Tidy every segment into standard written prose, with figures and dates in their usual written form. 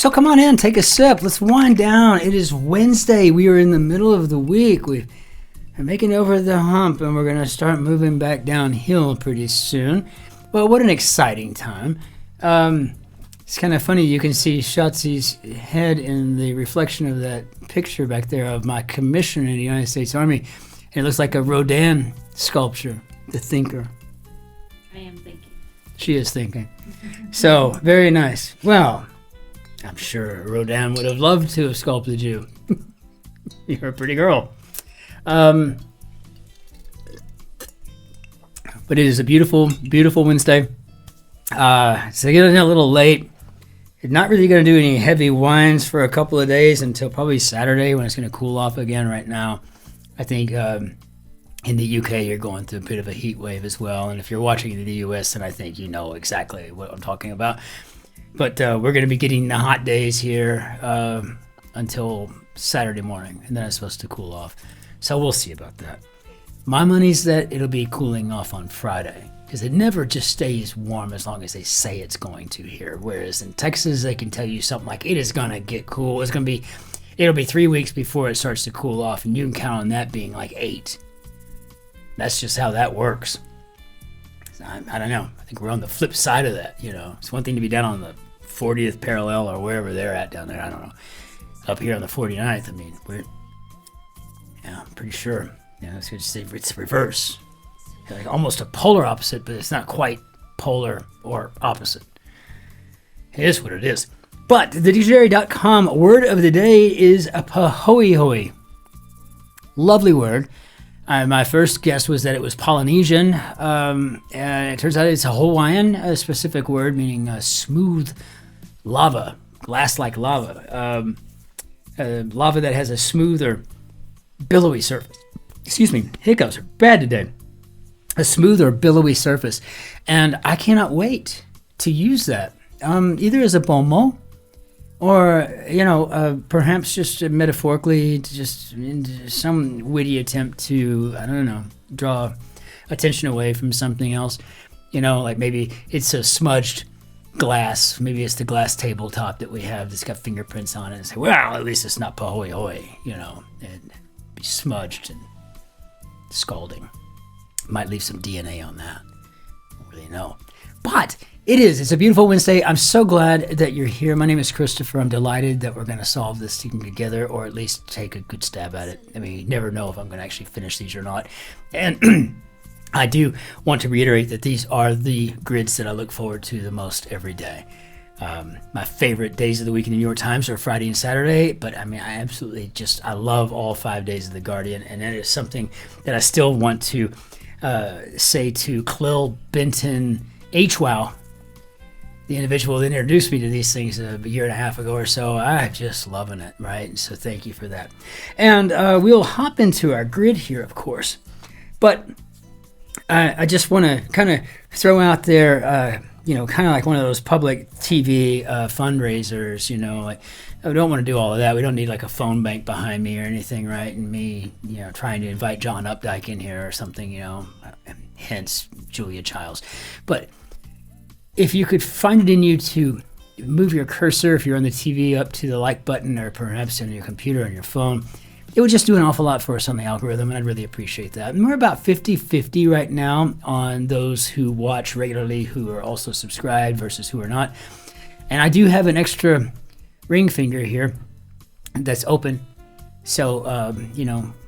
So come on in, take a sip. Let's wind down. It is Wednesday. We are in the middle of the week. We're making over the hump, and we're going to start moving back downhill pretty soon. Well, what an exciting time. It's kind of funny. You can see Shotzi's head in the reflection of that picture back there of my commission in the United States Army. And it looks like a Rodin sculpture, the thinker. I am thinking. She is thinking. So, very nice. Well, I'm sure Rodin would have loved to have sculpted you. You're a pretty girl. But it is a beautiful, beautiful Wednesday. So getting a little late. Not really going to do any heavy wines for a couple of days until probably Saturday when it's going to cool off again. Right now, I think in the UK you're going through a bit of a heat wave as well. And if you're watching in the US, then I think you know exactly what I'm talking about. But we're going to be getting the hot days here until Saturday morning, and then it's supposed to cool off. So we'll see about that. My money's that it'll be cooling off on Friday, because it never just stays warm as long as they say it's going to here. Whereas in Texas, they can tell you something like it is going to get cool. It'll be 3 weeks before it starts to cool off, and you can count on that being like 8. That's just how that works. I don't know. I think we're on the flip side of that. You know, it's one thing to be down on the 40th parallel or wherever they're at down there. I don't know. Up here on the 49th, I mean, I'm pretty sure. Yeah, it's reverse. Like almost a polar opposite, but it's not quite polar or opposite. It is what it is. But the dictionary.com word of the day is a pahoehoe. Lovely word. My first guess was that it was Polynesian. And it turns out it's a Hawaiian, a specific word meaning smooth lava, glass-like lava. Lava that has a smooth or billowy surface. Excuse me, hiccups are bad today. A smooth or billowy surface. And I cannot wait to use that, either as a bon mot or, perhaps just metaphorically, just some witty attempt to, I don't know, draw attention away from something else. Like maybe it's a smudged glass. Maybe it's the glass tabletop that we have that's got fingerprints on it. And say, well, at least it's not pahoehoe, and be smudged and scalding. Might leave some DNA on that. I don't really know. But it's a beautiful Wednesday. I'm so glad that you're here. My name is Christopher. I'm delighted that we're going to solve this thing together, or at least take a good stab at it. I mean, you never know if I'm going to actually finish these or not. And I do want to reiterate that these are the grids that I look forward to the most every day. My favorite days of the week in the New York Times are Friday and Saturday, but I mean, I love all 5 days of the Guardian, and that is something that I still want to say to Clill Benton H-Wow, the individual that introduced me to these things a year and a half ago or so. I'm just loving it, right? So thank you for that. And we'll hop into our grid here, of course. But I just want to kind of throw out there, kind of like one of those public TV fundraisers, like, I don't want to do all of that. We don't need like a phone bank behind me or anything, right? And me, trying to invite John Updike in here or something, hence Julia Childs. But if you could find it in you to move your cursor, if you're on the TV, up to the like button, or perhaps on your computer on your phone, it would just do an awful lot for us on the algorithm, and I'd really appreciate that. And we're about 50-50 right now on those who watch regularly, who are also subscribed versus who are not. And I do have an extra ring finger here that's open. So,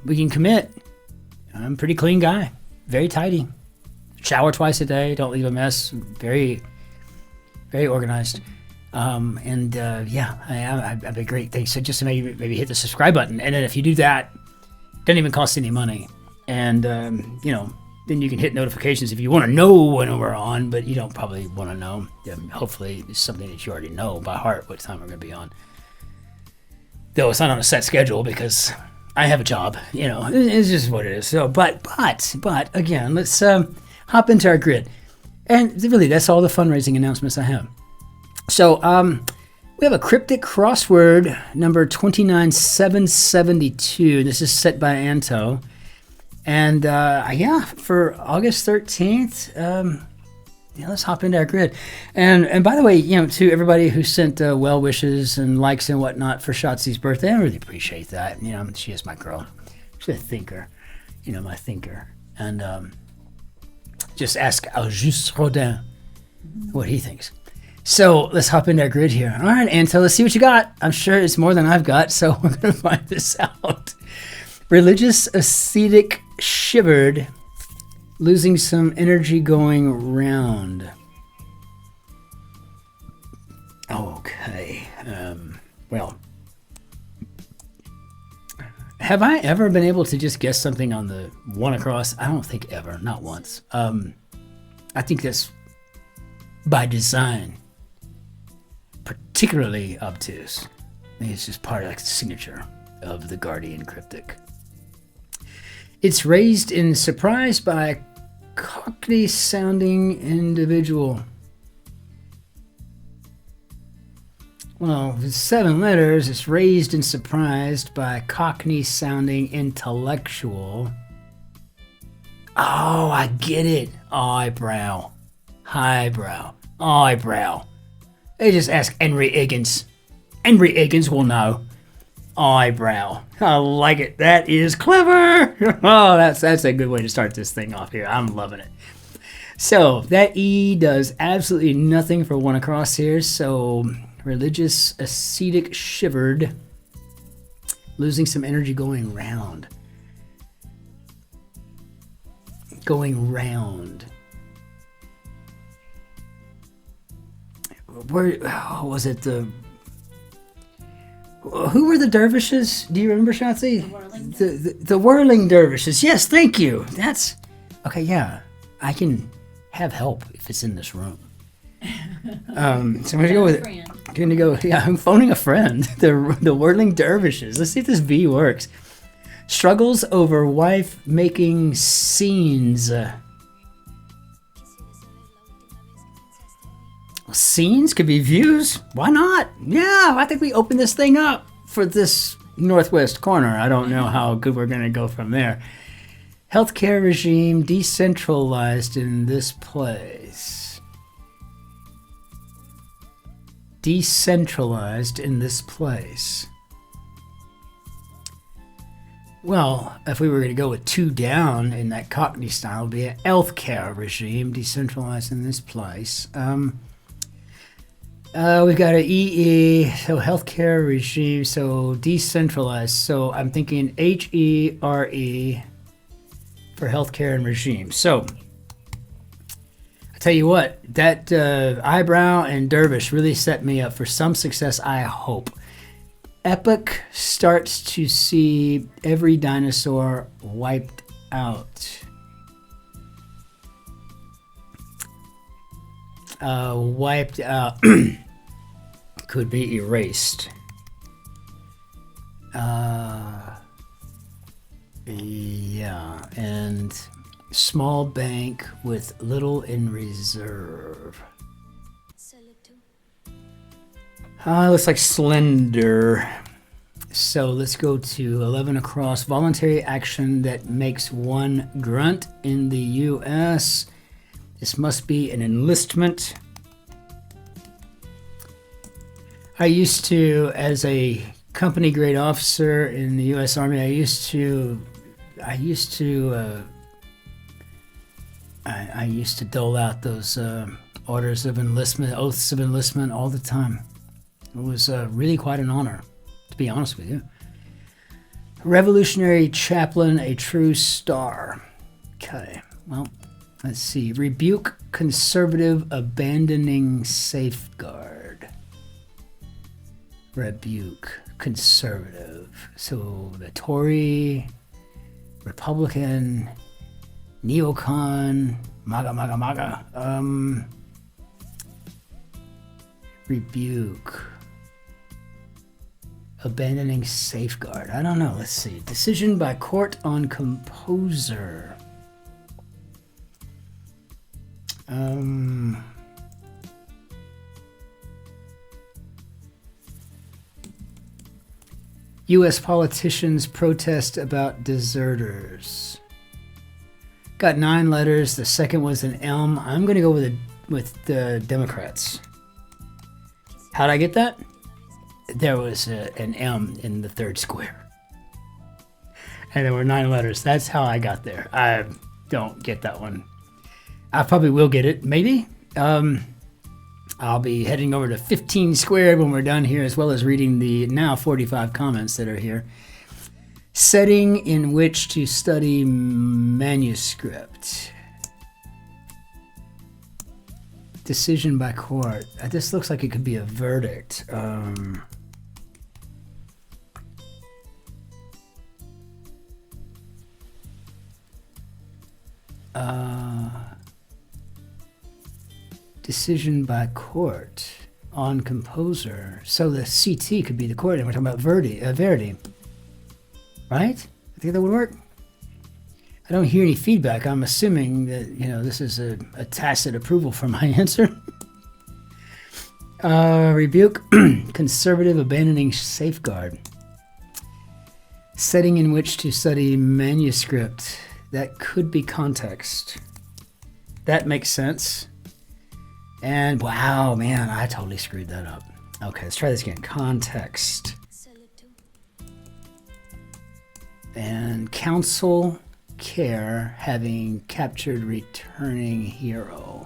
we can commit. I'm a pretty clean guy, very tidy. Shower twice a day, don't leave a mess, very, very organized. I'd be great. Thanks. So just maybe hit the subscribe button. And then if you do that, it doesn't even cost any money. And, then you can hit notifications if you want to know when we're on, but you don't probably want to know. Hopefully it's something that you already know by heart what time we're going to be on. Though it's not on a set schedule because I have a job, it's just what it is. So, but again, let's hop into our grid. And really, that's all the fundraising announcements I have. So, we have a Cryptic Crossword number 29772. This is set by Anto. And, for August 13th, Yeah, let's hop into our grid. And by the way, to everybody who sent well wishes and likes and whatnot for Shotzi's birthday, I really appreciate that. She is my girl. She's a thinker, my thinker. And just ask Auguste Rodin what he thinks. So let's hop into our grid here. All right, Anto, let's see what you got. I'm sure it's more than I've got, so we're going to find this out. Religious, ascetic, shivered, losing some energy going round. Okay. Well, have I ever been able to just guess something on the one across? I don't think ever. Not once. I think that's by design. Particularly obtuse. I think it's just part of the signature of the Guardian Cryptic. It's raised in surprise by a Cockney-sounding individual. Well, with 7 letters, it's raised and surprised by a Cockney-sounding intellectual. Oh, I get it. Eyebrow. Highbrow. Eyebrow. They just ask Henry Higgins. Henry Higgins will know. Eyebrow. I like it. That is clever. Oh, that's a good way to start this thing off here. I'm loving it. So that E does absolutely nothing for one across here. So religious, ascetic, shivered, losing some energy going round. Going round. Where was it? Who were the dervishes? Do you remember, Shotzi? The whirling dervishes. Yes, thank you. That's okay. Yeah, I can have help if it's in this room. So I'm gonna go with it. I'm gonna go. Yeah, I'm phoning a friend. The whirling dervishes. Let's see if this V works. Struggles over wife making scenes. Scenes could be views. Why not? Yeah, I think we open this thing up for this northwest corner. I don't know how good we're going to go from there. Healthcare regime decentralized in this place. Decentralized in this place. Well, if we were going to go with 2 down in that Cockney style, it would be a healthcare regime decentralized in this place. We've got an EE, so healthcare regime, so decentralized. So I'm thinking HERE for healthcare and regime. So I tell you what, that eyebrow and dervish really set me up for some success, I hope. Epic starts to see every dinosaur wiped out. Wiped out. Could be erased. Yeah, and small bank with little in reserve. Looks like slender. So let's go to 11 across. Voluntary action that makes one grunt in the U.S. This must be an enlistment. I used to, as a company grade officer in the U.S. Army, I used to dole out those orders of enlistment, oaths of enlistment all the time. It was really quite an honor, to be honest with you. Revolutionary chaplain, a true star. Okay, well, let's see. Rebuke conservative abandoning safeguard. Rebuke conservative. So the Tory, Republican, neocon, MAGA. Rebuke. Abandoning safeguard. I don't know. Let's see. Decision by court on composer. U.S. politicians protest about deserters. Got 9 letters. The second was an M. I'm going to go with a the Democrats. How'd I get that? There was an M in the third square. And there were 9 letters. That's how I got there. I don't get that one. I probably will get it, maybe. I'll be heading over to 15 squared when we're done here, as well as reading the now 45 comments that are here. Setting in which to study manuscript. Decision by court. This looks like it could be a verdict. Decision by court on composer. So the CT could be the court, and we're talking about Verdi, right? I think that would work. I don't hear any feedback. I'm assuming that, you know, this is a tacit approval for my answer. Rebuke, conservative, abandoning safeguard. Setting in which to study manuscript. That could be context. That makes sense. And wow, man, I totally screwed that up. Okay, let's try this again. Context. And counsel, care, having captured returning hero.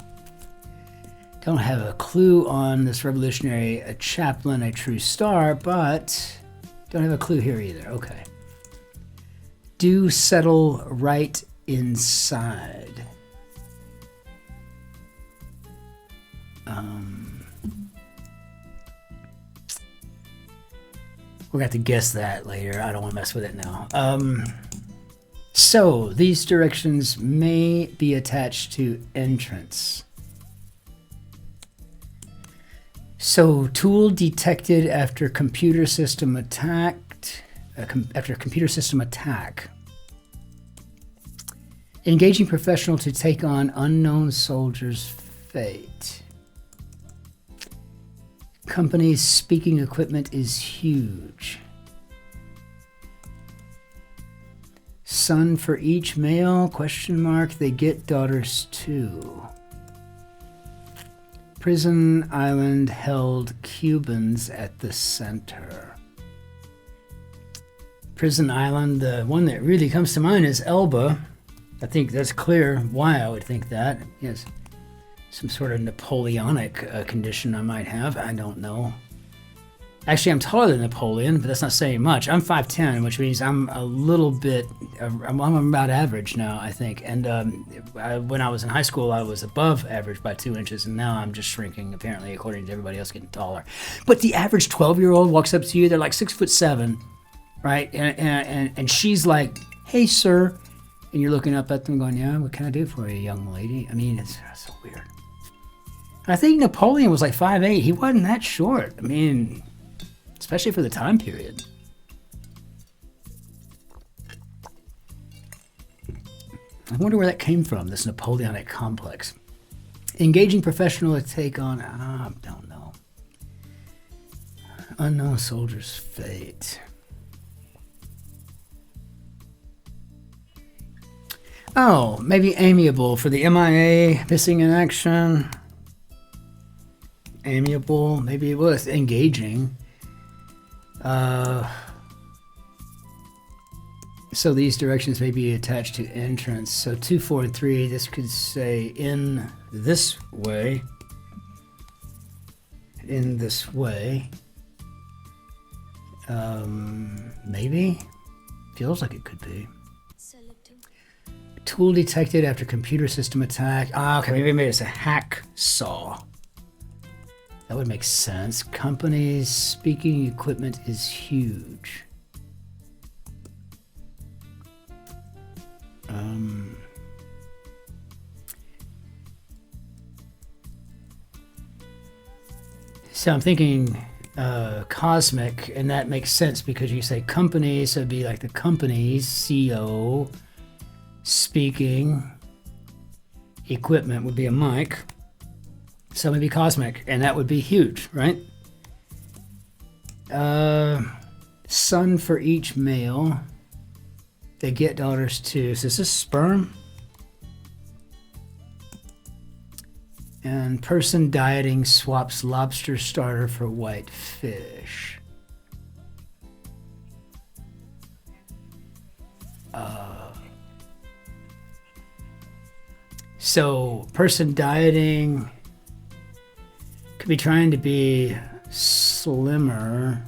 Don't have a clue on this revolutionary, a chaplain, a true star, but don't have a clue here either. Okay. Do settle right inside. We're going to have to guess that later. I don't want to mess with it now. So, these directions may be attached to entrance. So, tool detected after computer system attacked. After a computer system attack. Engaging professional to take on unknown soldier's fate. Company's speaking equipment is huge. Son for each male, question mark, they get daughters too. Prison island held Cubans at the center. Prison island, the one that really comes to mind is Elba. I think that's clear why I would think that. Yes. Some sort of Napoleonic condition I might have. I don't know. Actually, I'm taller than Napoleon, but that's not saying much. I'm 5'10", which means I'm a little bit, I'm about average now, I think. And when I was in high school, I was above average by 2 inches, and now I'm just shrinking, apparently, according to everybody else getting taller. But the average 12-year-old walks up to you, they're like 6'7", right? And she's like, "Hey, sir." And you're looking up at them going, "Yeah, what can I do for you, young lady?" I mean, it's so weird. I think Napoleon was like 5'8". He wasn't that short. I mean, especially for the time period. I wonder where that came from, this Napoleonic complex. Engaging professional to take on, I don't know. Unknown soldier's fate. Oh, maybe amiable for the MIA, missing in action. Amiable, maybe it was engaging. So these directions may be attached to entrance. So 2, 4, and 3, this could say in this way. In this way. Maybe? Feels like it could be. Tool detected after computer system attack. Okay, maybe it's a hacksaw. That would make sense. Company's speaking equipment is huge. So I'm thinking cosmic, and that makes sense because you say company, so it'd be like the company's CO. Speaking equipment would be a mic. So maybe cosmic, and that would be huge, right? Son for each male. They get daughters too. So is this sperm? And person dieting swaps lobster starter for white fish. So person dieting could be trying to be slimmer.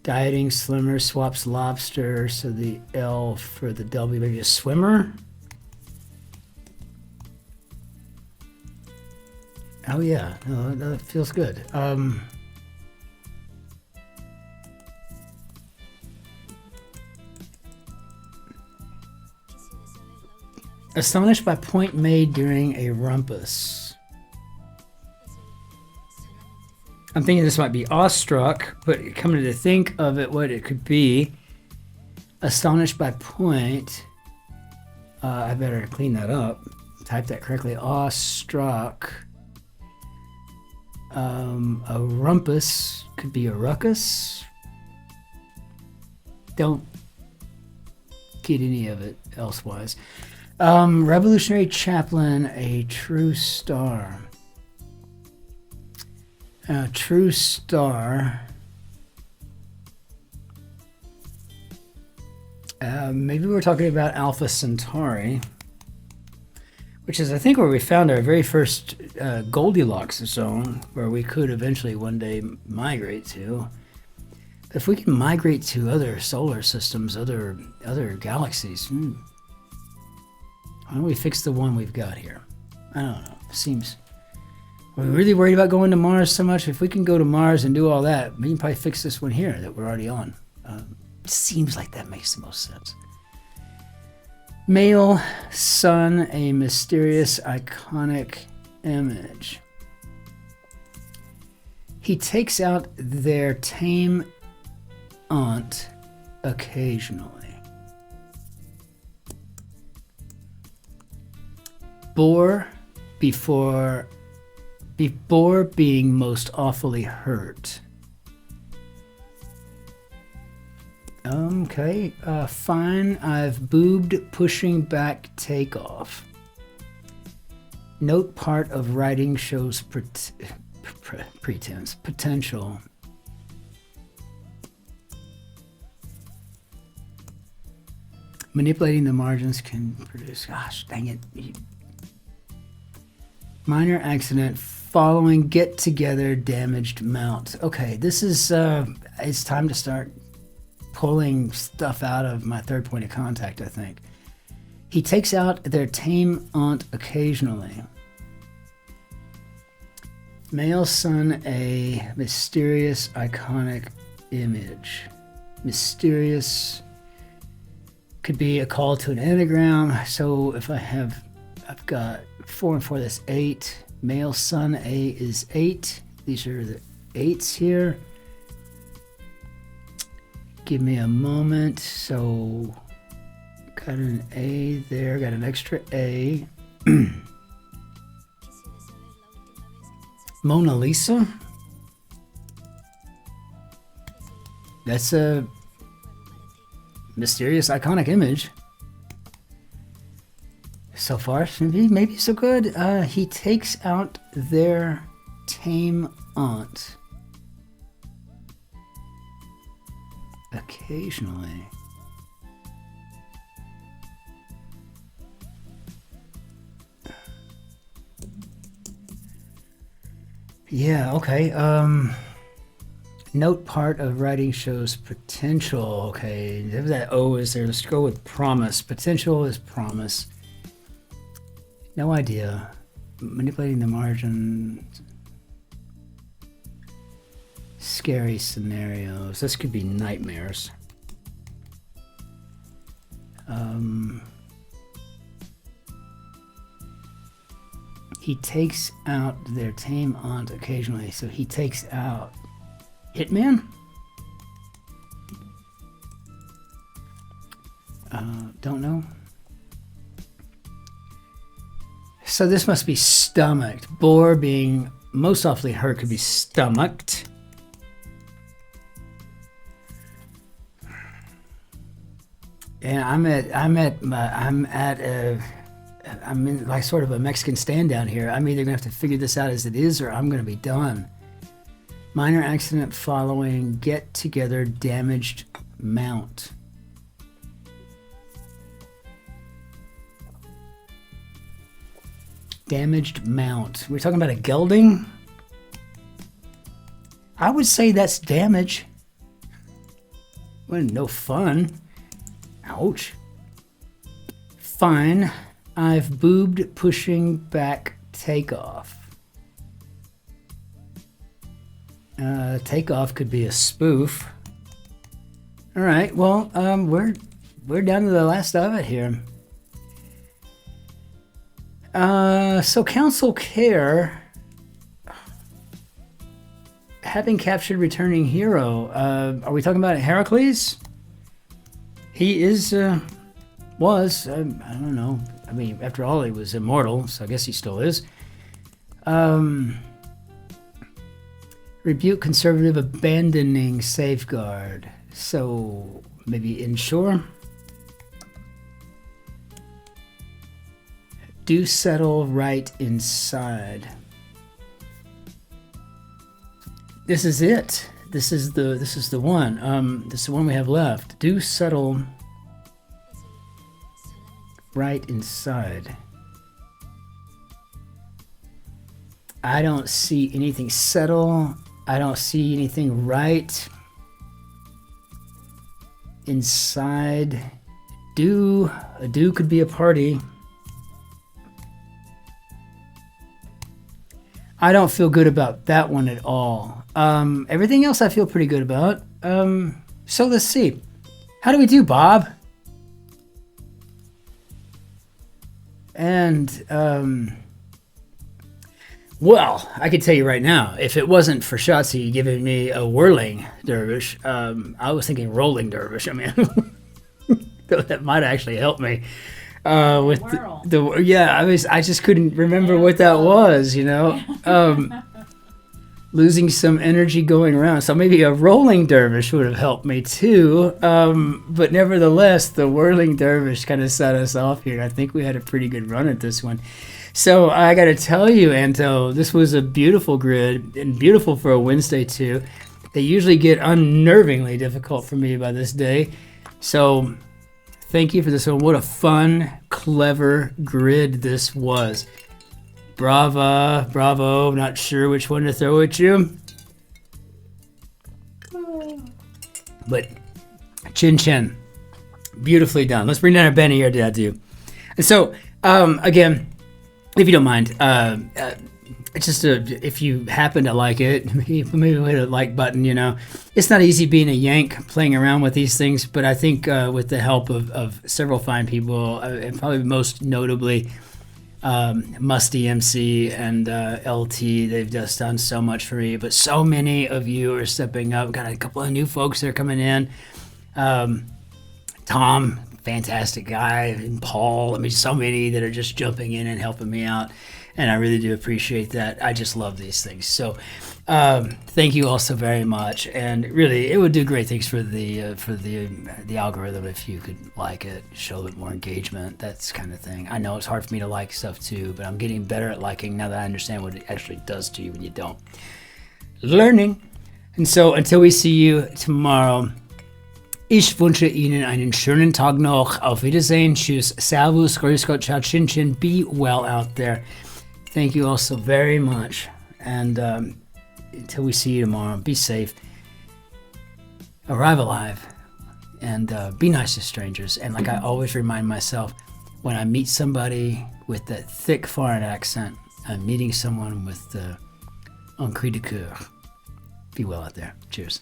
Dieting slimmer swaps lobster, so the L for the W, maybe a swimmer. Oh yeah, no, that feels good. Astonished by point made during a rumpus. I'm thinking this might be awestruck, but coming to think of it, what it could be. Astonished by point. I better clean that up. Type that correctly. Awestruck. A rumpus could be a ruckus. Don't get any of it elsewise. Revolutionary chaplain, a true star. A true star. Maybe we're talking about Alpha Centauri, which is, I think, where we found our very first Goldilocks zone, where we could eventually one day migrate to. But if we can migrate to other solar systems, other galaxies, why don't we fix the one we've got here? I don't know. It seems... Are we really worried about going to Mars so much? If we can go to Mars and do all that, we can probably fix this one here that we're already on. It seems like that makes the most sense. Male sun, a mysterious, iconic image. He takes out their tame aunt occasionally. Bore before being most awfully hurt. Okay, fine. I've boobed pushing back takeoff. Note part of writing shows pretense, potential. Manipulating the margins can produce, gosh, dang it. Minor accident following get together damaged mount. Okay, this is, it's time to start pulling stuff out of my third point of contact, I think. He takes out their tame aunt occasionally. Male son, a mysterious, iconic image. Mysterious could be a call to an anagram. So if I've got 4 and 4, that's 8. Male son, A is 8. These are the 8s here. Give me a moment. So got an A there, got an extra A. Mona Lisa. That's a mysterious, iconic image. So far, maybe so good. He takes out their tame aunt occasionally. Yeah, okay. Note part of writing shows potential. Okay, that O is there. Let's go with promise. Potential is promise. No idea. Manipulating the margin. Scary scenarios. This could be nightmares. He takes out their tame aunt occasionally. So he takes out Hitman? Don't know. So this must be stomached. Bore being most awfully hurt could be stomached. And I'm in like sort of a Mexican stand down here. I'm either gonna have to figure this out as it is, or I'm gonna be done. Minor accident following get together damaged mount. Damaged mount. We're talking about a gelding? I would say that's damage. Well, no fun. Ouch. Fine. I've boobed pushing back takeoff. Takeoff could be a spoof. All right. Well, we're down to the last of it here. So council care. Having captured returning hero. Are we talking about Heracles? He is, was, I don't know. I mean, after all, he was immortal, so I guess he still is. Rebuke conservative abandoning safeguard. So maybe ensure. Do settle right inside. This is it. This is the one. This is the one we have left. Do settle right inside. I don't see anything settle. I don't see anything right inside. A do could be a party. I don't feel good about that one at all. Everything else I feel pretty good about. So let's see. How do we do, Bob? And, well, I could tell you right now, if it wasn't for Shotzi giving me a whirling dervish, I was thinking rolling dervish. I mean, that might actually help me. With I just couldn't remember what that was, you know. Losing some energy going around, so maybe a rolling dervish would have helped me too. But nevertheless, the whirling dervish kind of set us off here. I think we had a pretty good run at this one. So I got to tell you, Anto, this was a beautiful grid and beautiful for a Wednesday too. They usually get unnervingly difficult for me by this day. So thank you for this one. What a fun, clever grid this was. Bravo. Not sure which one to throw at you. But Cin-Cin, beautifully done. Let's bring down our Benny here to do. And so, again, if you don't mind, if you happen to like it, maybe hit a like button, you know. It's not easy being a Yank playing around with these things, but I think with the help of several fine people, and probably most notably Musty MC and LT, they've just done so much for me. But so many of you are stepping up. Got a couple of new folks that are coming in. Tom, fantastic guy, and Paul. I mean, so many that are just jumping in and helping me out. And I really do appreciate that. I just love these things. So thank you all so very much. And really, it would do great things for the algorithm if you could like it, show a bit more engagement, that kind of thing. I know it's hard for me to like stuff too, but I'm getting better at liking now that I understand what it actually does to you when you don't. Learning. And so until we see you tomorrow, ich wünsche Ihnen einen schönen Tag noch. Auf Wiedersehen. Tschüss. Servus. Grüß Gott. Ciao. Cin-Cin. Be well out there. Thank you all so very much. And until we see you tomorrow, be safe. Arrive alive. And be nice to strangers. And like I always remind myself, when I meet somebody with that thick foreign accent, I'm meeting someone with the un cri de coeur. Be well out there. Cheers.